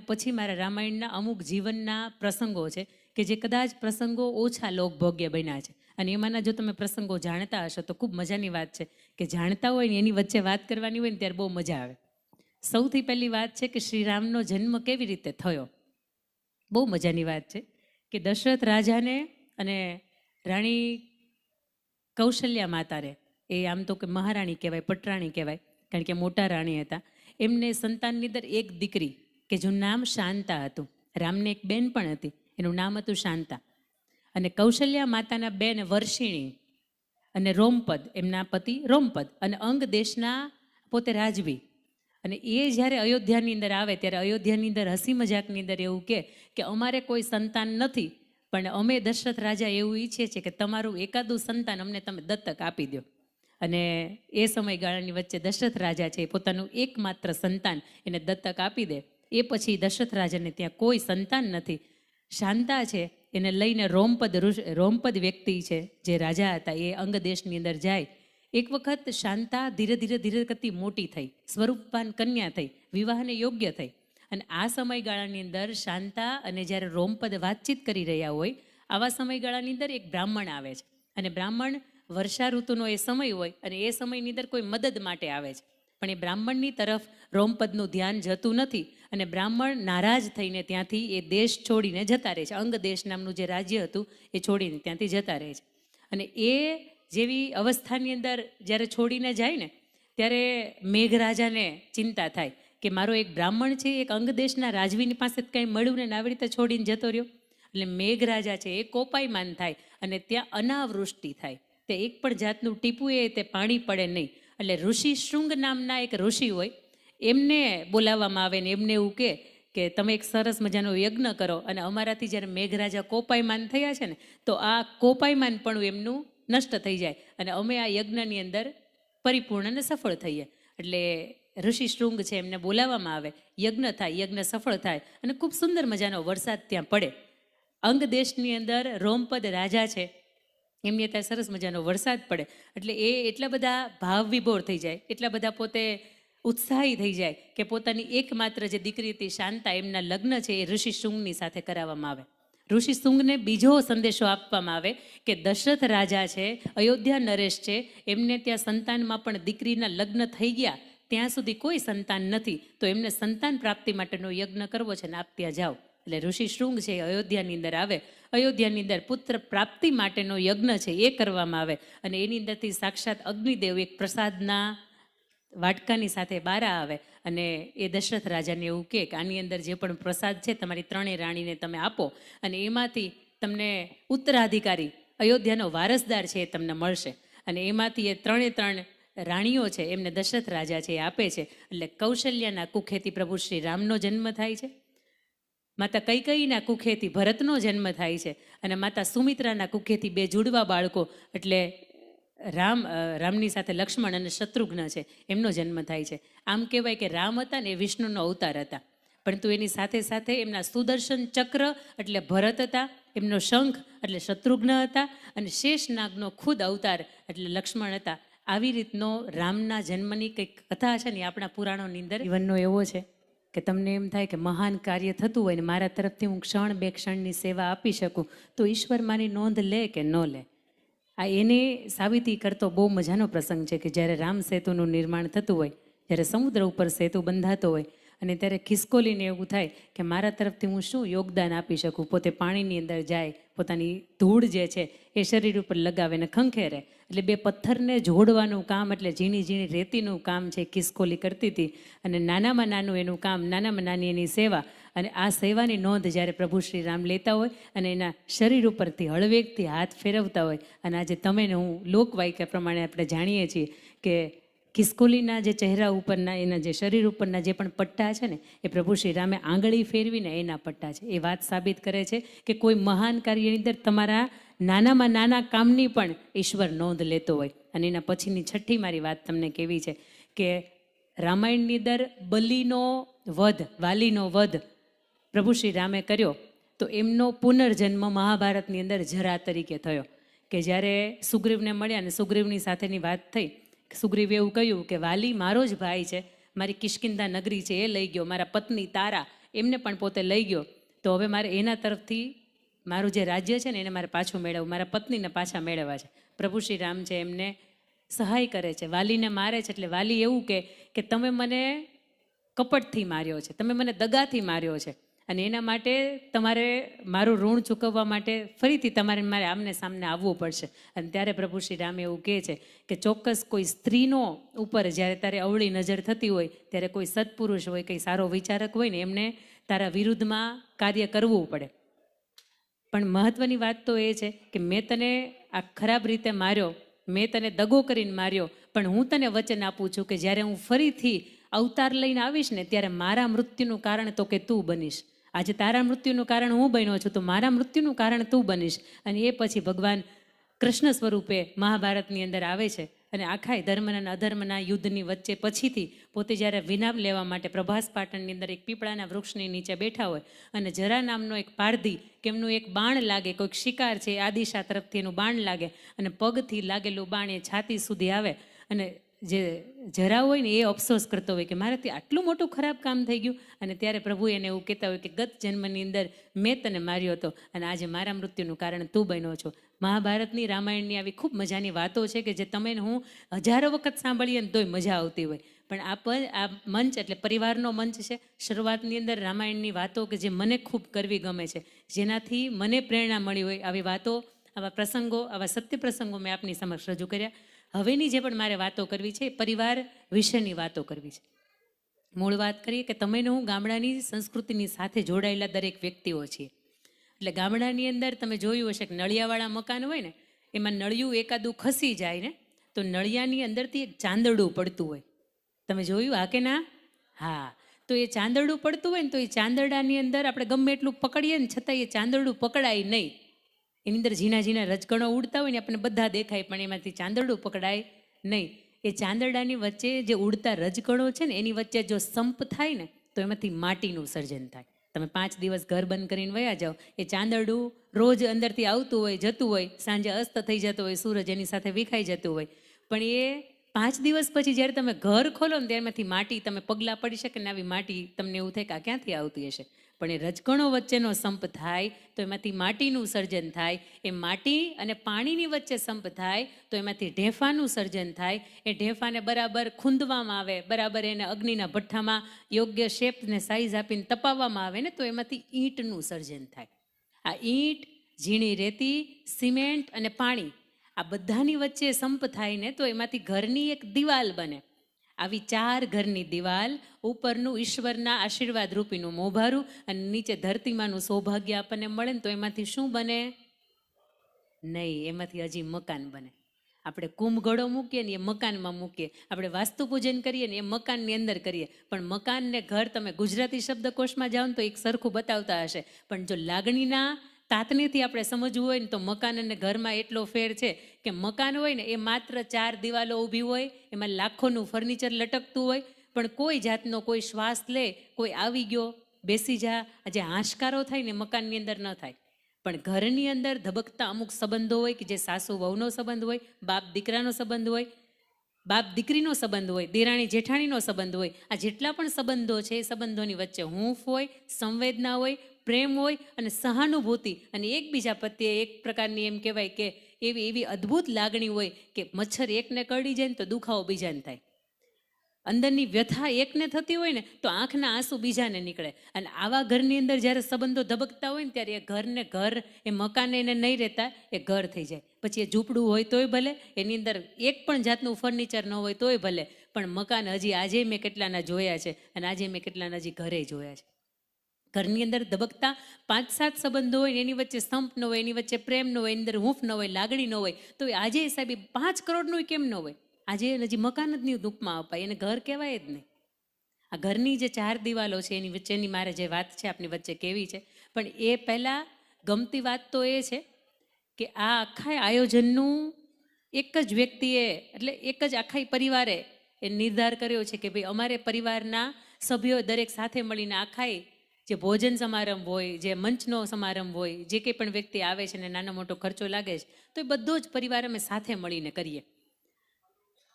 પછી મારા રામાયણના અમુક જીવનના પ્રસંગો છે કે જે કદાચ પ્રસંગો ઓછા લોકભોગ્ય બન્યા છે, અને એમાંના જો તમે પ્રસંગો જાણતા હશો તો ખૂબ મજાની વાત છે કે જાણતા હોય ને એની વચ્ચે વાત કરવાની હોય ને ત્યારે બહુ મજા આવે. સૌથી પહેલી વાત છે કે શ્રીરામનો જન્મ કેવી રીતે થયો. બહુ મજાની વાત છે કે દશરથ રાજાને અને રાણી કૌશલ્યા માતાને, એ આમ તો કે મહારાણી કહેવાય, પટરાણી કહેવાય, કારણ કે મોટા રાણી હતા. એમને સંતાનની અંદર એક દીકરી કે જેનું નામ શાંતા હતું. રામને એક બેન પણ હતી, એનું નામ હતું શાંતા. અને કૌશલ્યા માતાના બેન વર્ષિણી અને રોમપદ, એમના પતિ રોમપદ, અને અંગ દેશના પોતે રાજવી. અને એ જ્યારે અયોધ્યાની અંદર આવે ત્યારે અયોધ્યાની અંદર હસી મજાકની અંદર એવું કે અમારે કોઈ સંતાન નથી, પણ અમે દશરથ રાજા એવું ઈચ્છે છે કે તમારું એકાદું સંતાન અમને તમે દત્તક આપી દો. અને એ સમયગાળાની વચ્ચે દશરથ રાજા છે પોતાનું એકમાત્ર સંતાન એને દત્તક આપી દે. એ પછી દશરથ રાજાને ત્યાં કોઈ સંતાન નથી. શાંતા છે એને લઈને રોમપદ વ્યક્તિ છે જે રાજા હતા એ અંગ દેશની અંદર જાય. એક વખત શાંતા ધીરે ધીરે કરતી મોટી થઈ, સ્વરૂપવાન કન્યા થઈ, વિવાહને યોગ્ય થઈ. અને આ સમયગાળાની અંદર શાંતા અને જ્યારે રોમપદ વાતચીત કરી રહ્યા હોય આવા સમયગાળાની અંદર એક બ્રાહ્મણ આવે છે. અને બ્રાહ્મણ વર્ષા ઋતુનો એ સમય હોય અને એ સમયની અંદર કોઈ મદદ માટે આવે છે, પણ એ બ્રાહ્મણની તરફ રોમપદનું ધ્યાન જતું નથી. અને બ્રાહ્મણ નારાજ થઈને ત્યાંથી એ દેશ છોડીને જતા રહે છે. અંગ દેશ નામનું જે રાજ્ય હતું એ છોડીને ત્યાંથી જતા રહે છે. અને એ જેવી અવસ્થાની અંદર જ્યારે છોડીને જાય ને ત્યારે મેઘરાજાને ચિંતા થાય કે મારો એક બ્રાહ્મણ છે એક અંગ દેશના રાજવીની પાસે કંઈ મળ્યું ને આવી રીતે છોડીને જતો રહ્યો. એટલે મેઘરાજા છે એ કોપાયમાન થાય અને ત્યાં અનાવૃષ્ટિ થાય. તે એક પણ જાતનું ટીપું તે પાણી પડે નહીં. એટલે ઋષિ શૃંગ નામના એક ઋષિ હોય એમને બોલાવવામાં આવે ને એમને એવું કે તમે એક સરસ મજાનો યજ્ઞ કરો, અને અમારાથી જ્યારે મેઘરાજા કોપાયમાન થયા છે ને તો આ કોપાયમાન પણ એમનું નષ્ટ થઈ જાય અને અમે આ યજ્ઞની અંદર પરિપૂર્ણ અને સફળ થઈએ. એટલે ઋષિ શૃંગ છે એમને બોલાવવામાં આવે, યજ્ઞ થાય, યજ્ઞ સફળ થાય અને ખૂબ સુંદર મજાનો વરસાદ ત્યાં પડે. અંગ દેશની અંદર રોમપદ રાજા છે એમની ત્યાં સરસ મજાનો વરસાદ પડે. એટલે એ એટલા બધા ભાવ વિભોર થઈ જાય, એટલા બધા પોતે ઉત્સાહી થઈ જાય કે પોતાની એકમાત્ર જે દીકરી હતી શાંતા, એમના લગ્ન છે એ ઋષિ શૃંગની સાથે કરાવવામાં આવે. ઋષિ શૃંગને બીજો સંદેશો આપવામાં આવે કે દશરથ રાજા છે, અયોધ્યા નરેશ છે, એમને ત્યાં સંતાનમાં પણ દીકરીના લગ્ન થઈ ગયા, ત્યાં સુધી કોઈ સંતાન નથી, તો એમને સંતાન પ્રાપ્તિ માટેનો યજ્ઞ કરવો છે ને આપ ત્યાં જાઓ. એટલે ઋષિ શૃંગ છે અયોધ્યાની અંદર આવે, અયોધ્યાની અંદર પુત્ર પ્રાપ્તિ માટેનો યજ્ઞ છે એ કરવામાં આવે. અને એની અંદરથી સાક્ષાત અગ્નિદેવ એક પ્રસાદના વાટકાની સાથે બહાર આવે અને એ દશરથ રાજાને એવું કે આની અંદર જે પણ પ્રસાદ છે તમારી ત્રણેય રાણીને તમે આપો, અને એમાંથી તમને ઉત્તરાધિકારી અયોધ્યાનો વારસદાર છે એ તમને મળશે. અને એમાંથી એ ત્રણ રાણીઓ છે એમને દશરથ રાજા છે એ આપે છે. એટલે કૌશલ્યાના કુખેથી પ્રભુ શ્રી રામનો જન્મ થાય છે, માતા કૈકેયીના કુખેથી ભરતનો જન્મ થાય છે, અને માતા સુમિત્રાના કુખેથી બે જુડવા બાળકો એટલે રામની સાથે લક્ષ્મણ અને શત્રુઘ્ન છે એમનો જન્મ થાય છે. આમ કહેવાય કે રામ હતા ને એ વિષ્ણુનો અવતાર હતા, પરંતુ એની સાથે સાથે એમના સુદર્શન ચક્ર એટલે ભરત હતા, એમનો શંખ એટલે શત્રુઘ્ન હતા, અને શેષનાગનો ખુદ અવતાર એટલે લક્ષ્મણ હતા. આવી રીતનો રામના જન્મની કંઈક કથા છે ને આપણા પુરાણોની અંદર જીવનનો એવો છે કે તમને એમ થાય કે મહાન કાર્ય થતું હોય ને મારા તરફથી હું ક્ષણ બે ક્ષણની સેવા આપી શકું તો ઈશ્વર મારી નોંધ લે કે ન લે. આ એને સાબિતી કરતો બહુ મજાનો પ્રસંગ છે કે જ્યારે રામ સેતુનું નિર્માણ થતું હોય, જ્યારે સમુદ્ર ઉપર સેતુ બંધાતો હોય અને ત્યારે ખિસકોલીને એવું થાય કે મારા તરફથી હું શું યોગદાન આપી શકું. પોતે પાણીની અંદર જાય, પોતાની ધૂળ જે છે એ શરીર ઉપર લગાવે ને ખંખેરે. એટલે બે પથ્થરને જોડવાનું કામ એટલે ઝીણી ઝીણી રેતીનું કામ છે ખિસકોલી કરતી હતી. અને નાનામાં નાનું એનું કામ, નાનામાં નાની એની સેવા, અને આ સેવાની નોંધ જ્યારે પ્રભુ શ્રી રામ લેતા હોય અને એના શરીર ઉપરથી હળવેકથી હાથ ફેરવતા હોય. અને આજે તમે ને હું લોકવાયકા પ્રમાણે આપણે જાણીએ છીએ કે ખિસકોલીના જે ચહેરા ઉપરના એના જે શરીર ઉપરના જે પણ પટ્ટા છે ને એ પ્રભુ શ્રી રામે આંગળી ફેરવીને એના પટ્ટા છે. એ વાત સાબિત કરે છે કે કોઈ મહાન કાર્યની અંદર તમારા નાનામાં નાના કામની પણ ઈશ્વર નોંધ લેતો હોય. અને એના પછીની છઠ્ઠી મારી વાત તમને કેવી છે કે રામાયણની અંદર બલિનો વધ, વાલીનો વધ પ્રભુ શ્રી રામે કર્યો તો એમનો પુનર્જન્મ મહાભારતની અંદર જરા તરીકે થયો. કે જ્યારે સુગ્રીવને મળ્યા અને સુગ્રીવની સાથેની વાત થઈ, સુગ્રીવે એવું કહ્યું કે વાલી મારો જ ભાઈ છે, મારી કિષ્કિંધા નગરી છે એ લઈ ગયો, મારા પત્ની તારા એમને પણ પોતે લઈ ગયો. તો હવે મારે એના તરફથી મારું જે રાજ્ય છે ને એને મારે પાછું મેળવવું, મારા પત્નીને પાછા મેળવવા છે. પ્રભુ શ્રી રામ છે એમને સહાય કરે છે, વાલીને મારે છે. એટલે વાલી એવું કે તમે મને કપટથી માર્યો છે, તમે મને દગાથી માર્યો છે, અને એના માટે તમારે મારું ઋણ ચૂકવવા માટે ફરીથી મારે આમને સામને આવવું પડશે. અને ત્યારે પ્રભુ શ્રી રામ એવું કહે છે કે ચોક્કસ કોઈ સ્ત્રીનો ઉપર જ્યારે તારે અવળી નજર થતી હોય ત્યારે કોઈ સત્પુરુષ હોય, કંઈ સારો વિચારક હોય ને એમને તારા વિરુદ્ધમાં કાર્ય કરવું પડે. પણ મહત્વની વાત તો એ છે કે મેં તને આ ખરાબ રીતે માર્યો, મેં તને દગો કરીને માર્યો, પણ હું તને વચન આપું છું કે જ્યારે હું ફરીથી અવતાર લઈને આવીશ ને ત્યારે મારા મૃત્યુનું કારણ તો કે તું બનીશ. આજે તારા મૃત્યુનું કારણ હું બન્યો છું, તો મારા મૃત્યુનું કારણ તું બનીશ. અને એ પછી ભગવાન કૃષ્ણ સ્વરૂપે મહાભારતની અંદર આવે છે અને આખા ધર્મના અને અધર્મના યુદ્ધની વચ્ચે પછીથી પોતે જ્યારે વિનામ લેવા માટે પ્રભાસ પાટણની અંદર એક પીપળાના વૃક્ષની નીચે બેઠા હોય અને જરા નામનો એક પારધી કે એમનું એક બાણ લાગે, કોઈક શિકાર છે આ દિશા તરફથી એનું બાણ લાગે અને પગથી લાગેલું બાણ એ છાતી સુધી આવે અને જે જરા હોય ને એ અફસોસ કરતો હોય કે મારાથી આટલું મોટું ખરાબ કામ થઈ ગયું. અને ત્યારે પ્રભુ એને એવું કહેતા હોય કે ગત જન્મની અંદર મેં તને માર્યો હતો અને આજે મારા મૃત્યુનું કારણ તું બન્યો છો. મહાભારતની રામાયણની આવી ખૂબ મજાની વાતો છે કે જે તમે હું હજારો વખત સાંભળીએ ને તોય મજા આવતી હોય. પણ આ મંચ એટલે પરિવારનો મંચ છે. શરૂઆતની અંદર રામાયણની વાતો કે જે મને ખૂબ કરવી ગમે છે, જેનાથી મને પ્રેરણા મળી હોય આવી વાતો, આવા પ્રસંગો, આવા સત્ય પ્રસંગો મેં આપની સમક્ષ રજૂ કર્યા. હવેની જે પણ મારે વાતો કરવી છે એ પરિવાર વિશેની વાતો કરવી છે. મૂળ વાત કરીએ કે તમે હું ગામડાની સંસ્કૃતિની સાથે જોડાયેલા દરેક વ્યક્તિઓ છીએ. એટલે ગામડાની અંદર તમે જોયું હશે કે નળિયાવાળા મકાન હોય ને એમાં નળિયું એકાદું ખસી જાય ને તો નળિયાની અંદરથી એક ચાંદડું પડતું હોય. તમે જોયું હા કે ના? હા. તો એ ચાંદડું પડતું હોય ને તો એ ચાંદડાની અંદર આપણે ગમે એટલું પકડીએ ને છતાં એ ચાંદડું પકડાય નહીં. એની અંદર ઝીણા ઝીણા રજકણો ઉડતા હોય ને આપણને બધા દેખાય, પણ એમાંથી ચાંદડું પકડાય નહીં. એ ચાંદડાની વચ્ચે જે ઉડતા રજકણો છે ને એની વચ્ચે જો સંપ થાય ને તો એમાંથી માટીનું સર્જન થાય. તમે 5 દિવસ ઘર બંધ કરીને વયા જાઓ, એ ચાંદડું રોજ અંદરથી આવતું હોય, જતું હોય, સાંજે અસ્ત થઈ જતો હોય, સૂરજ એની સાથે વિખાઈ જતું હોય, પણ એ 5 દિવસ પછી જ્યારે તમે ઘર ખોલો ને ત્યારમાંથી માટી તમે પગલાં પડી શકે ને આવી માટી તમને એવું થાય કે આ ક્યાંથી આવતી હશે. પણ એ રજકણો વચ્ચેનો સંપ થાય તો એમાંથી માટીનું સર્જન થાય. એ માટી અને પાણીની વચ્ચે સંપ થાય તો એમાંથી ઢેફાનું સર્જન થાય. એ ઢેફાને બરાબર ખૂંદવામાં આવે, બરાબર એને અગ્નિના ભઠ્ઠામાં યોગ્ય શેપ ને સાઇઝ આપીને તપાવવામાં આવે ને તો એમાંથી ઈંટનું સર્જન થાય. આ ઈંટ, ઝીણી રેતી, સિમેન્ટ અને પાણી આ બધાની વચ્ચે સંપ થાય ને તો એમાંથી ઘરની એક દિવાલ બને. આવી 4 ઘરની દિવાલ, ઉપરનું ઈશ્વરના આશીર્વાદ રૂપીનું મોભારું અને નીચે ધરતીમાંનું સૌભાગ્ય આપણને મળે ને તો એમાંથી શું બને? નહીં, એમાંથી હજી મકાન બને. આપણે કુંભઘડો મૂકીએ ને એ મકાનમાં મૂકીએ, આપણે વાસ્તુ પૂજન કરીએ ને એ મકાનની અંદર કરીએ. પણ મકાન ને ઘર તમે ગુજરાતી શબ્દકોશમાં જાઓ ને તો એક સરખું બતાવતા હશે, પણ જો લાગણીના તાતનેથી આપણે સમજવું હોય ને તો મકાન અને ઘરમાં એટલો ફેર છે કે મકાન હોય ને એ માત્ર 4 દિવાલો ઊભી હોય, એમાં લાખોનું ફર્નિચર લટકતું હોય, પણ કોઈ જાતનો કોઈ શ્વાસ લે, કોઈ આવી ગયો, બેસી જા, જે હાશકારો થાય ને મકાનની અંદર ન થાય. પણ ઘરની અંદર ધબકતા અમુક સંબંધો હોય કે જે સાસુ વહુનો સંબંધ હોય, બાપ દીકરાનો સંબંધ હોય, બાપ દીકરીનો સંબંધ હોય, દેરાણી જેઠાણીનો સંબંધ હોય. આ જેટલા પણ સંબંધો છે એ સંબંધોની વચ્ચે હૂંફ હોય, સંવેદના હોય, પ્રેમ હોય અને સહાનુભૂતિ અને એકબીજા પ્રત્યે એક પ્રકારની એમ કહેવાય કે એવી અદ્ભુત લાગણી હોય કે મચ્છર એકને કરડી જાય ને તો દુખાવો બીજાને થાય. અંદરની વ્યથા એકને થતી હોય ને તો આંખના આંસુ બીજાને નીકળે. અને આવા ઘરની અંદર જ્યારે સંબંધો ધબકતા હોય ને ત્યારે એ ઘરને ઘર, એ મકાને એને નહીં રહેતા, એ ઘર થઈ જાય. પછી એ ઝૂંપડું હોય તોય ભલે, એની અંદર એક પણ જાતનું ફર્નિચર ન હોય તોય ભલે, પણ મકાન હજી આજે મેં કેટલાના જોયા છે અને આજે મેં કેટલાના હજી ઘરે જોયા છે. ઘરની અંદર ધબકતા 5-7 સંબંધો હોય, એની વચ્ચે સ્તંભ ન હોય, એની વચ્ચે પ્રેમ ન હોય, એની અંદર હૂંફ ન હોય, લાગણી ન હોય, તો આજે સાહેબ 5 કરોડનું કેમ ન હોય? આજે હજી મકાન જ નહીં રૂપમાં અપાય, એને ઘર કહેવાય જ નહીં. આ ઘરની જે 4 દિવાલો છે એની વચ્ચેની મારે જે વાત છે આપની વચ્ચે કેવી છે. પણ એ પહેલાં ગમતી વાત તો એ છે કે આ આખા આયોજનનું એક જ વ્યક્તિએ, એટલે એક જ આખા પરિવારે એ નિર્ધાર કર્યો છે કે ભાઈ અમારે પરિવારના સભ્યો દરેક સાથે મળીને આખા જે ભોજન સમારંભ હોય, જે મંચનો સમારંભ હોય, જે કંઈ પણ વ્યક્તિ આવે છે ને નાનો મોટો ખર્ચો લાગે છે તો એ બધો જ પરિવાર અમે સાથે મળીને કરીએ.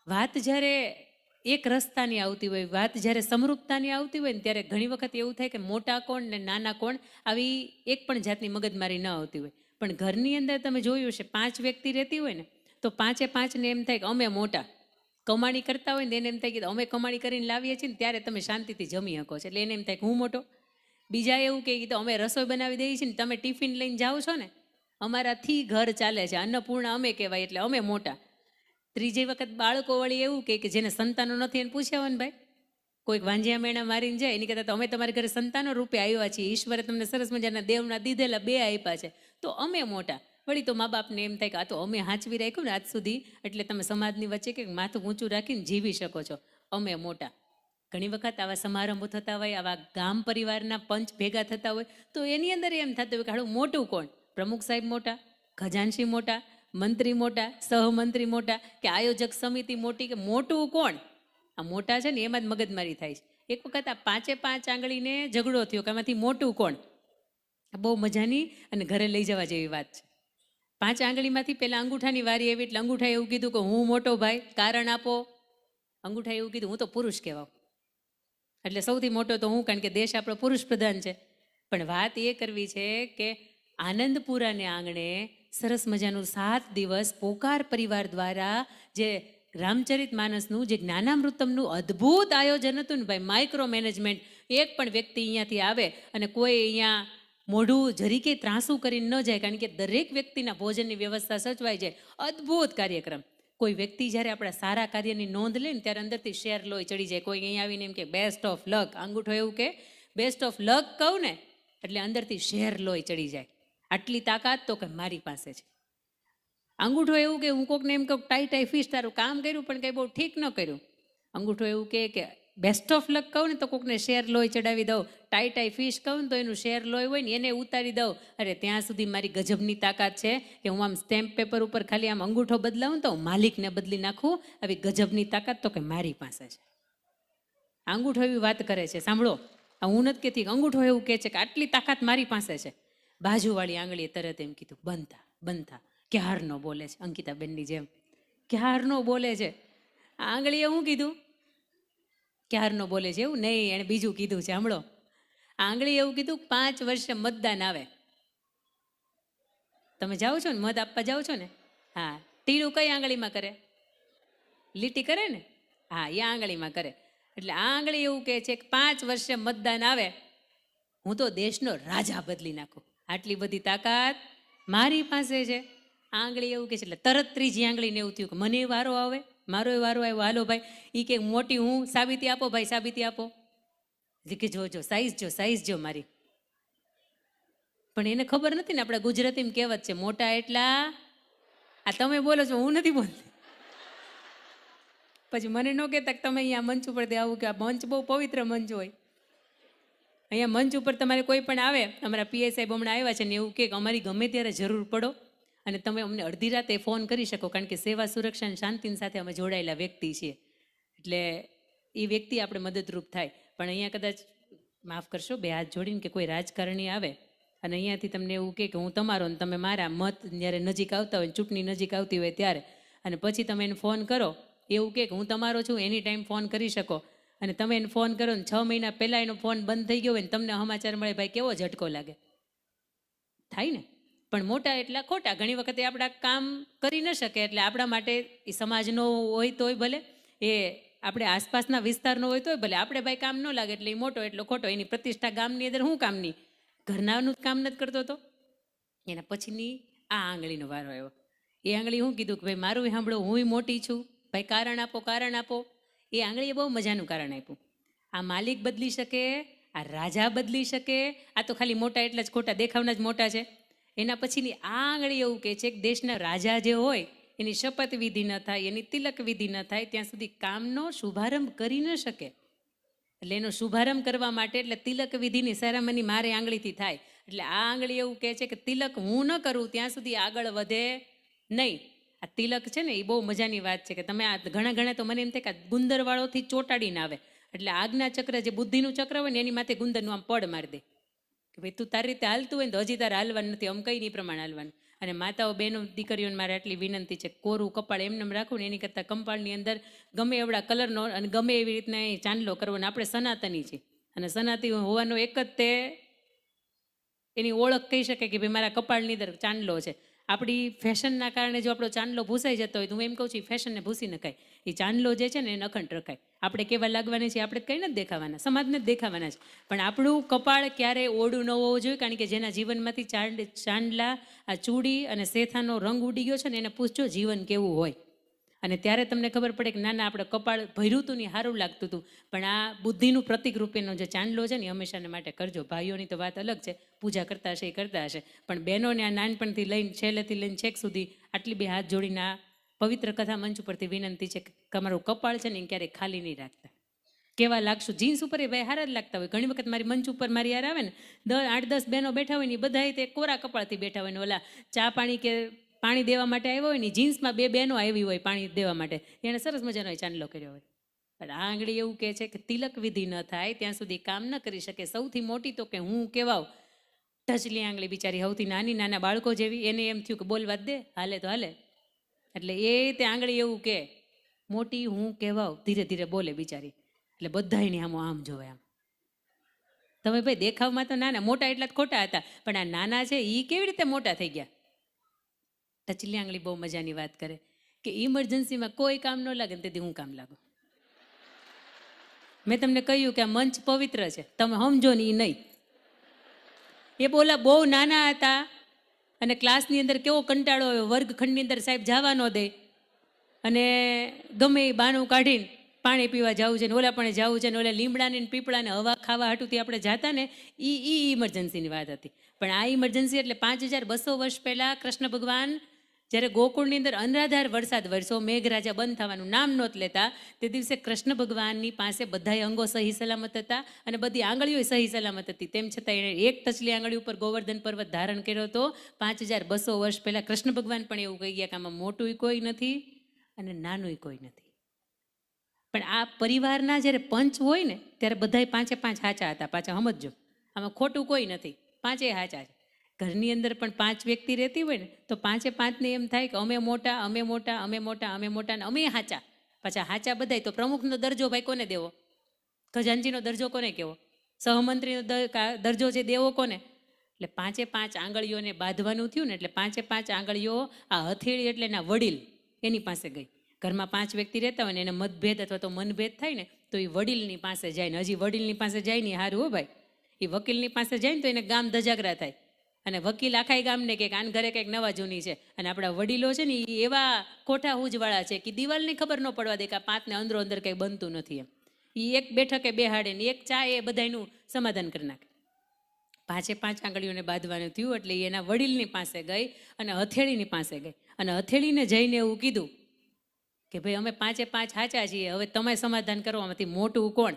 વાત જ્યારે એક રસ્તાની આવતી હોય. વાત જ્યારે સમરૂપતાની આવતી હોય ને ત્યારે ઘણી વખત એવું થાય કે મોટા કોણ ને નાના કોણ આવી એક પણ જાતની મગજમારી ન આવતી હોય. પણ ઘરની અંદર તમે જોયું છે 5 વ્યક્તિ રહેતી હોય ને તો 5 ને એમ થાય કે અમે મોટા કમાણી કરતા હોય ને એને એમ થાય કે અમે કમાણી કરીને લાવીએ છીએ ને ત્યારે તમે શાંતિથી જમી શકો છો, એટલે એને એમ થાય કે હું મોટો. બીજા એવું કહે કે અમે રસોઈ બનાવી દઈએ છીએ ને તમે ટિફિન લઈને જાઓ છો ને, અમારાથી ઘર ચાલે છે, અન્નપૂર્ણા અમે કહેવાય એટલે અમે મોટા. ત્રીજી વખત બાળકો વળી એવું કે જેને સંતાનો નથી એને પૂછ્યા ને ભાઈ, કોઈક વાંજિયા મેણા મારીને જાય એની કરતાં તો અમે તમારી ઘરે સંતાનો રૂપે આવ્યા છીએ, ઈશ્વરે તમને સરસ મજાના દેવના દીધેલા 2 આપ્યા છે તો અમે મોટા. વળી તો મા બાપને એમ થાય કે આ તો અમે હાંચવી રાખ્યું ને આજ સુધી એટલે તમે સમાજની વચ્ચે કંઈક માથું ઊંચું રાખીને જીવી શકો છો, અમે મોટા. ઘણી વખત આવા સમારંભો થતા હોય, આવા ગામ પરિવારના પંચ ભેગા થતા હોય તો એની અંદર એમ થતું હોય કે હાડું મોટું કોણ? પ્રમુખ સાહેબ મોટા, ખજાનશી મોટા, મંત્રી મોટા, સહમંત્રી મોટા કે આયોજક સમિતિ મોટી, કે મોટું કોણ? આ મોટા છે ને એમાં જ મગજમારી થાય છે. એક વખત આ 5 આંગળીને ઝઘડો થયો કે આમાંથી મોટું કોણ. બહુ મજાની અને ઘરે લઈ જવા જેવી વાત છે. 5 આંગળીમાંથી પહેલાં અંગૂઠાની વારી આવી એટલે અંગૂઠાએ એવું કીધું કે હું મોટો ભાઈ, કારણ આપો. અંગૂઠાએ એવું કીધું હું તો પુરુષ કહેવાઉં, એટલે સૌથી મોટો તો હું, કારણ કે દેશ આપણો પુરુષ પ્રધાન છે. પણ વાત એ કરવી છે કે આનંદપુરાને આંગણે સરસ મજાનું 7 દિવસ પોકાર પરિવાર દ્વારા જે રામચરિત માનસનું જે જ્ઞાનામૃતમનું અદ્ભુત આયોજન હતું ને ભાઈ, માઇક્રો મેનેજમેન્ટ. એક પણ વ્યક્તિ અહીંયાથી આવે અને કોઈ અહીંયા મોઢું જરીકે ત્રાંસું કરીને ન જાય, કારણ કે દરેક વ્યક્તિના ભોજનની વ્યવસ્થા સચવાઈ જાય. અદ્ભુત કાર્યક્રમ. કોઈ વ્યક્તિ જ્યારે આપણા સારા કાર્યની નોંધ લે ને ત્યારે અંદરથી શેર લોહી ચડી જાય. કોઈ અહીંયા આવીને એમ કે બેસ્ટ ઓફ લક, અંગૂઠો એવું કે બેસ્ટ ઓફ લક કહું ને એટલે અંદરથી શેર લોહી ચડી જાય. આટલી તાકાત તો કે મારી પાસે છે. અંગૂઠો એવું કે હું કોકને એમ કહું ટાઈ ફીસ તારું કામ કર્યું પણ કંઈ બહુ ઠીક ન કર્યું. અંગૂઠો એવું કે બેસ્ટ ઓફ લક કહું ને તો કોકને શેર લોહી ચડાવી દઉં, ટાઈ ફીસ કહું ને તો એનું શેર લોહી હોય ને એને ઉતારી દઉં. અરે ત્યાં સુધી મારી ગજબની તાકાત છે કે હું આમ સ્ટેમ્પ પેપર ઉપર ખાલી આમ અંગૂઠો બદલાવું તો માલિકને બદલી નાખું. આવી ગજબની તાકાત તો કે મારી પાસે છે. અંગૂઠો એવી વાત કરે છે, સાંભળો. હું નથી કહેતી, અંગૂઠો એવું કહે છે કે આટલી તાકાત મારી પાસે છે. બાજુવાળી આંગળીએ તરત એમ કીધું બંધા. ક્યારનો બોલે છે, અંકિતાબેનની જેમ ક્યારનો બોલે છે. આ આંગળીએ હું કીધું ક્યારનો બોલે છે એવું નહીં, એણે બીજું કીધું છે. સાંભળો, આંગળીએ એવું કીધું 5 વર્ષે મતદાન આવે. તમે જાઓ છો ને મત આપવા જાઓ છો ને, હા, ટીલું કઈ આંગળીમાં કરે? લીટી કરે ને, હા, એ આંગળીમાં કરે. એટલે આ આંગળી એવું કહે છે કે 5 વર્ષે મતદાન આવે હું તો દેશનો રાજા બદલી નાખું. આટલી બધી તાકાત મારી પાસે છે. આંગળી એવું કહે છે. એટલે તરત ત્રીજી આંગળીને એવું થયું કે મને વારો આવે, મારો વારો આવ્યો, હાલો ભાઈ. એ કે મોટી હું, સાબિતી આપો ભાઈ, સાબિતી આપો. કે જોજો સાઈઝ જો મારી. પણ એને ખબર નથી ને આપણા ગુજરાતીમાં કહેવત છે મોટા એટલા. આ તમે બોલો છો, હું નથી બોલતી. પછી મને ન કહેતા કે તમે અહીંયા મંચ ઉપર આવું, કે આ મંચ બહુ પવિત્ર મંચ હોય. અહીંયા મંચ ઉપર તમારે કોઈ પણ આવે, અમારા પીએ સાહેબ હમણાં આવ્યા છે ને એવું કે અમારી ગમે ત્યારે જરૂર પડો અને તમે અમને અડધી રાતે ફોન કરી શકો, કારણ કે સેવા સુરક્ષા અને શાંતિની સાથે અમે જોડાયેલા વ્યક્તિ છીએ. એટલે એ વ્યક્તિ આપણે મદદરૂપ થાય. પણ અહીંયા કદાચ માફ કરશો, 2 હાથ જોડીને કે કોઈ રાજકારણી આવે અને અહીંયાથી તમને એવું કે હું તમારો ને તમે મારા, મત જ્યારે નજીક આવતા હોય, ચૂંટણી નજીક આવતી હોય ત્યારે, અને પછી તમે એને ફોન કરો, એવું કે હું તમારો છું, એની ટાઈમ ફોન કરી શકો, અને તમે એને ફોન કરો ને 6 મહિના પહેલાં એનો ફોન બંધ થઈ ગયો હોય ને તમને સમાચાર મળે, ભાઈ કેવો ઝટકો લાગે. થાય ને. પણ મોટા એટલા ખોટા. ઘણી વખતે આપણા કામ કરી ન શકે એટલે આપણા માટે એ સમાજનો હોય તોય ભલે, એ આપણે આસપાસના વિસ્તારનો હોય તોય ભલે, આપણે ભાઈ કામ ન લાગે એટલે એ મોટો એટલો ખોટો. એની પ્રતિષ્ઠા ગામની અંદર શું કામની? ઘરનાનું જ કામ નથી કરતો તો. એના પછીની આ આંગળીનો વારો આવ્યો. એ આંગળી શું કીધું કે ભાઈ મારું સાંભળો, હું મોટી છું ભાઈ, કારણ આપો. એ આંગળીએ બહુ મજાનું કારણ આપ્યું. આ માલિક બદલી શકે, આ રાજા બદલી શકે. આ તો ખાલી મોટા એટલે જ ખોટા, દેખાવના જ મોટા છે. એના પછીની આ આંગળી એવું કહે છે કે દેશના રાજા જે હોય એની શપથ વિધિ ન થાય, એની તિલક વિધિ ન થાય ત્યાં સુધી કામનો શુભારંભ કરી ન શકે. એટલે એનો શુભારંભ કરવા માટે એટલે તિલક વિધિની સેરેમની મારે આંગળીથી થાય. એટલે આ આંગળી એવું કહે છે કે તિલક હું ન કરું ત્યાં સુધી આગળ વધે નહીં. આ તિલક છે ને એ બહુ મજાની વાત છે કે તમે આ ઘણા તો મને એમ થાય કે ગુંદરવાળોથી ચોંટાડીને આવે. એટલે આજ્ઞા ચક્ર જે બુદ્ધિનું ચક્ર હોય ને એની માથે ગુંદરનું આમ પડ મારી દે કે ભાઈ તું તારી રીતે હાલતું હોય ને તો હજી તારે હાલવાનું નથી, આમ કઈ નહીં પ્રમાણે હાલવાનું. અને માતાઓ બહેનો દીકરીઓને મારે આટલી વિનંતી છે, કોરું કપાળ એમને રાખવું ને એની કરતાં કંપાળની અંદર ગમે એવડા કલરનો અને ગમે એવી રીતના એ ચાંદલો કરવો. અને આપણે સનાતની છીએ, અને સનાતની હોવાનો એક જ તે એની ઓળખ કહી શકે કે ભાઈ મારા કપાળની અંદર ચાંદલો છે. આપણી ફેશનના કારણે જો આપણો ચાંદલો ભૂસાઈ જતો હોય તો હું એમ કહું છું ફેશનને ભૂસી નખાય. એ ચાંદલો જે છે ને એને અખંડ રખાય. આપણે કેવા લાગવાના છીએ, આપણે કંઈ નથી દેખાવાના, સમાજને જ દેખાવાના છે. પણ આપણું કપાળ ક્યારેય ઓડું ન હોવું જોઈએ, કારણ કે જેના જીવનમાંથી ચાંદલા, આ ચૂડી અને શેથાનો રંગ ઉડી ગયો છે ને એને પૂછજો જીવન કેવું હોય. અને ત્યારે તમને ખબર પડે કે ના ના આપણે કપાળ ભર્યું હતું ને સારું લાગતું હતું. પણ આ બુદ્ધિનું પ્રતિક રૂપેનો જે ચાંદલો છે ને હંમેશાને માટે કરજો. ભાઈઓની તો વાત અલગ છે, પૂજા કરતા હશે એ કરતા હશે, પણ બહેનોને આ નાનપણથી લઈને છેલ્લેથી લઈને છેક સુધી આટલી બે હાથ જોડીને આ પવિત્ર કથા મંચ ઉપરથી વિનંતી છે કે તમારું કપાળ છે ને એ ક્યારેય ખાલી નહીં રાખતા. કેવા લાગશું જીન્સ ઉપર એ ભાઈ હારા જ લાગતા હોય. ઘણી વખત મારી મંચ ઉપર મારી યાર આવે ને 8-10 બહેનો બેઠા હોય ને બધા તે કોરા કપાળથી બેઠા હોય ને ઓલા ચા પાણી કે પાણી દેવા માટે આવ્યો હોય ને જીન્સમાં 2 બહેનો આવી હોય પાણી દેવા માટે, એને સરસ મજાનો ચાંદલો કર્યો હોય. પણ આ આંગળી એવું કહે છે કે તિલક વિધિ ન થાય ત્યાં સુધી કામ ન કરી શકે. સૌથી મોટી તો કે હું કેવાવ ઢચલી આંગળી બિચારી સૌથી નાના બાળકો જેવી, એને એમ થયું કે બોલવા દે, હાલે તો હાલે. એટલે એ તે આંગળી એવું કે મોટી હું કહેવાવ, ધીરે ધીરે બોલે બિચારી. એટલે બધાયની આમ જોવે આમ. તમે ભાઈ દેખાવમાં તો નાના, મોટા એટલા જ ખોટા હતા, પણ આ નાના છે એ કેવી રીતે મોટા થઈ ગયા? ટચલી આંગળી બહુ મજાની વાત કરે કે ઇમરજન્સીમાં કોઈ કામ ન લાગે ને તેથી હું કામ લાગુ. મેં તમને કહ્યું કે આ મંચ પવિત્ર છે, તમે સમજો ને એ નહીં. એ બોલા બહુ નાના હતા અને ક્લાસની અંદર કેવો કંટાળો આવ્યો, વર્ગખંડની અંદર સાહેબ જવા ન દે અને ગમે એ બાનું કાઢીને પાણી પીવા જવું છે ને ઓલા પણ જવું છે ને ઓલા લીમડાને પીપળાને હવા ખાવા હાટુથી આપણે જાતા ને એ ઇમરજન્સીની વાત હતી. પણ આ ઇમરજન્સી એટલે 5200 વર્ષ પહેલાં કૃષ્ણ ભગવાન જ્યારે ગોકુળની અંદર અનરાધાર વરસાદ વરસો, મેઘરાજા બંધ થવાનું નામ નહોત લેતા, તે દિવસે કૃષ્ણ ભગવાનની પાસે બધાય અંગો સહી સલામત હતા અને બધી આંગળીઓ સહી સલામત હતી. તેમ છતાં એણે એક ટચલી આંગળી ઉપર ગોવર્ધન પર્વત ધારણ કર્યો હતો. 5200 વર્ષ પહેલાં કૃષ્ણ ભગવાન પણ એવું કહી ગયા કે આમાં મોટું કોઈ નથી અને નાનું કોઈ નથી. પણ આ પરિવારના જ્યારે પંચ હોય ને ત્યારે બધાય 5 હાચા હતા. પાછા સમજજો, આમાં ખોટું કોઈ નથી, 5 હાચા છે. ઘરની અંદર પણ 5 વ્યક્તિ રહેતી હોય ને તો 5ને એમ થાય કે અમે મોટા અમે મોટા અમે મોટા અમે મોટા ને અમે હાચા. પાછા હાચા બધાય. તો પ્રમુખનો દરજ્જો ભાઈ કોને દેવો? ખજાનજીનો દરજ્જો કોને કહેવો? સહમંત્રીનો દરજ્જો જે દેવો કોને? એટલે 5 આંગળીઓને બાંધવાનું થયું ને એટલે 5 આંગળીઓ આ હથેળી એટલે એના વડીલ એની પાસે ગઈ. ઘરમાં 5 વ્યક્તિ રહેતા હોય ને એને મતભેદ અથવા તો મનભેદ થાય ને તો એ વડીલની પાસે જાય ને, હજી વડીલની પાસે જાય ને હારું હો ભાઈ, એ વકીલની પાસે જાય ને તો એને ગામ ધજાગરા થાય. અને વકીલ આખા ગામને કે આન ઘરે કંઈક નવા જૂની છે. અને આપણા વડીલો છે ને એ એવા કોઠા હૂજવાળા છે કે દિવાલની ખબર ન પડવા દે કે આ 5ને અંદરો અંદર કંઈ બનતું નથી એમ. એ એક બેઠકે બેહાડે ને એક ચા એ બધાનું સમાધાન કરી નાખે. 5 આંગળીઓને બાંધવાનું થયું એટલે એના વડીલની પાસે ગઈ અને હથેળીની પાસે ગઈ અને હથેળીને જઈને એવું કીધું કે ભાઈ અમે 5 હાચા છીએ, હવે તમે સમાધાન કરો, આમાંથી મોટું કોણ?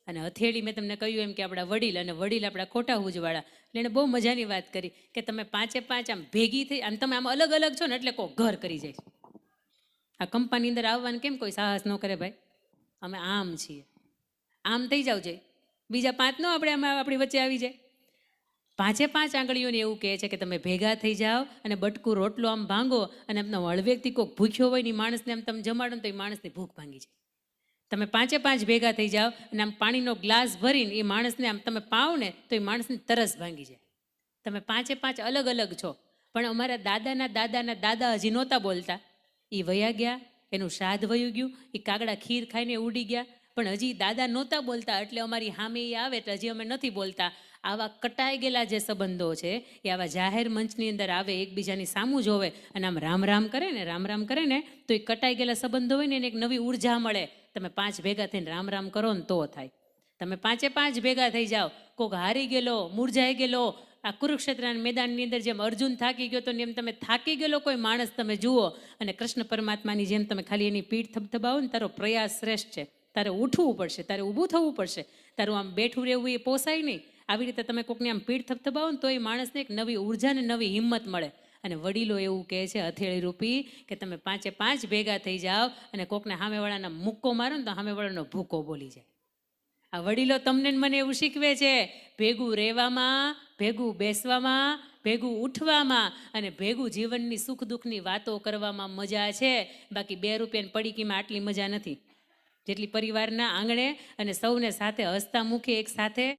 અને હથેળી મેં તમને કહ્યું એમ કે આપણા વડીલ, અને વડીલ આપણા ખોટા હૂજવાળા. એટલે એને બહુ મજાની વાત કરી કે તમે 5 આમ ભેગી થઈ, આમ તમે આમ અલગ અલગ છો ને એટલે કોઈ ઘર કરી જાય. આ કંપાની અંદર આવવાનું કેમ કોઈ સાહસ ન કરે ભાઈ? અમે આમ છીએ, આમ થઈ જાવ છે, બીજા 5 આપણે આમાં આપણી વચ્ચે આવી જાય. 5 આંગળીઓને એવું કહે છે કે તમે ભેગા થઈ જાઓ અને બટકું રોટલો આમ ભાંગો અને એમનો હળવેકથી કોઈક ભૂખ્યો હોય ને માણસને આમ તમે જમાડો ને તો એ માણસની ભૂખ ભાંગી જાય. તમે 5 ભેગા થઈ જાઓ અને આમ પાણીનો ગ્લાસ ભરીને એ માણસને આમ તમે પાવ ને તો એ માણસની તરસ ભાંગી જાય. તમે 5 અલગ અલગ છો, પણ અમારા દાદાના દાદા હજી નહોતા બોલતા, એ વયા ગયા, એનું શ્રાદ્ધ વયું ગયું, એ કાગડા ખીર ખાઈને ઉડી ગયા, પણ હજી દાદા નહોતા બોલતા એટલે અમારી સામે એ આવે એટલે હજી અમે નથી બોલતા. આવા કટાઈ ગયેલા જે સંબંધો છે એ આવા જાહેર મંચની અંદર આવે, એકબીજાની સામું જોવે અને આમ રામ રામ કરે ને તો એ કટાઈ ગયેલા સંબંધો હોય ને એને એક નવી ઉર્જા મળે. તમે 5 ભેગા થઈને રામ રામ કરો ને તો થાય. તમે 5 ભેગા થઈ જાઓ, કોઈક હારી ગયેલો, મૂરઝાઈ ગયેલો, આ કુરુક્ષેત્રના મેદાનની અંદર જેમ અર્જુન થાકી ગયો તો એમ તમે થાકી ગયેલો કોઈ માણસ તમે જુઓ અને કૃષ્ણ પરમાત્માની જેમ તમે ખાલી એની પીઠ થપથપાવો ને તારો પ્રયાસ શ્રેષ્ઠ છે. તારે ઉઠવું પડશે, તારે ઊભું થવું પડશે, તારું આમ બેઠું રહેવું એ પોસાય નહીં. આવી રીતે તમે કોઈકને આમ પીઠ થપથપાવો ને તો એ માણસને એક નવી ઉર્જા ને નવી હિંમત મળે. અને વડીલો એવું કહે છે હથેળી રૂપી કે તમે 5 ભેગા થઈ જાઓ અને કોકને સામેવાળાના મુક્કો મારો ને તો સામેવાળાનો ભૂકો બોલી જાય. આ વડીલો તમને મને એવું શીખવે છે, ભેગું રહેવામાં, ભેગું બેસવામાં, ભેગું ઉઠવામાં અને ભેગું જીવનની સુખ દુઃખની વાતો કરવામાં મજા છે. બાકી 2 રૂપિયાની પડીકીમાં આટલી મજા નથી જેટલી પરિવારના આંગણે અને સૌને સાથે હસતા મુખે એક સાથે